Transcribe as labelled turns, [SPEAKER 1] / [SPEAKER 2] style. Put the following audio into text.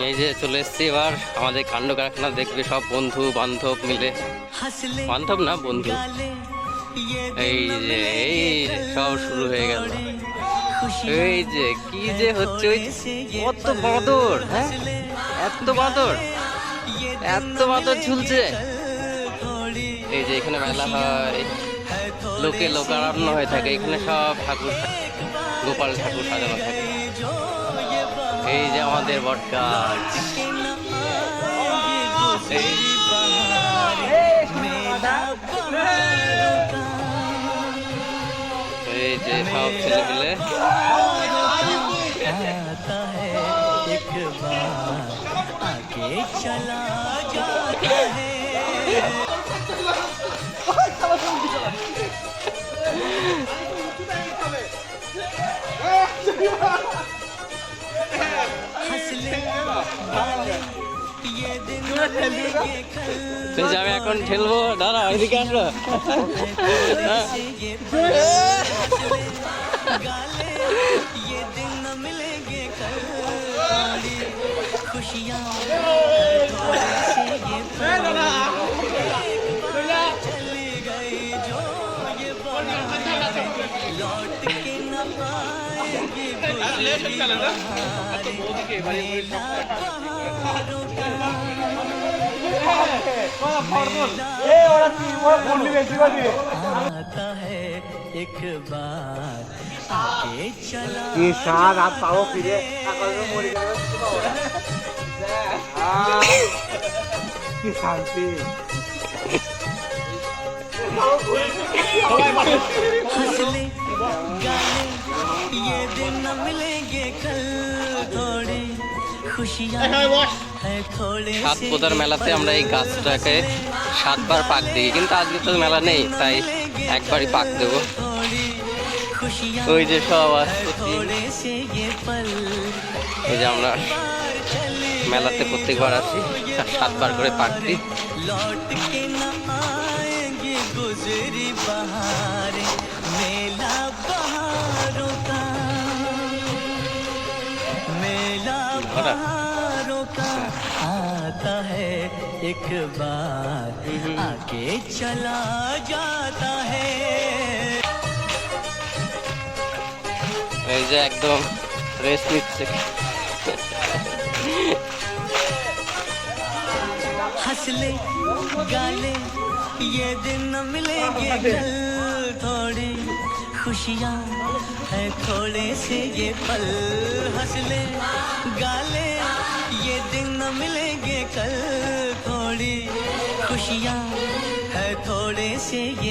[SPEAKER 1] এই যে চলে এসছি এবার আমাদের কাণ্ড কারখানা দেখবে সব বন্ধু বান্ধব মিলে, বান্ধব না বন্ধু। এই যে সব শুরু হয়ে গেল। এই যে কি যে হচ্ছে, ওই কত বাঁদর, হ্যাঁ এত বাঁদর, এত বাঁদর ঝুলছে। এই যে এখানে মেলা হয়, লোকে লোকারণ্য হয়ে থাকে, এখানে সব ঠাকুর গোপাল ঠাকুর সাজানো থাকে। এই যে আমাদের বটগাছ, এই যে সব ছেলে মিলে আমি এখন ঠেলবো, দাঁড়া এদিকে আসো।
[SPEAKER 2] কি শান্তি। ये दिन न मिलेंगे कल, थोड़ी खुशियां है थोड़े।
[SPEAKER 1] সাত পোদার মেলাতে আমরা এই গাছটাকে 7 বার পাক দিই, কিন্তু আজকে তো মেলা নেই তাই একবারই পাক দেবো। ওই যে সব আসছে, এই যে আমরা মেলাতে প্রত্যেকবার আসি, 7 বার করে পাক দিই।
[SPEAKER 2] गुजरी बहारें, मेला बहारों का, मेला बहारों का आता है एक बार, आके चला जाता है।
[SPEAKER 1] এই যে একদম রেস্ট নিচ্ছে।
[SPEAKER 2] हंसले गाले ये दिन न मिलेंगे कल, थोड़ी खुशियाँ है थोड़े से ये पल। हंसले गाले ये दिन न मिलेंगे कल, थोड़ी खुशियाँ है थोड़े से ये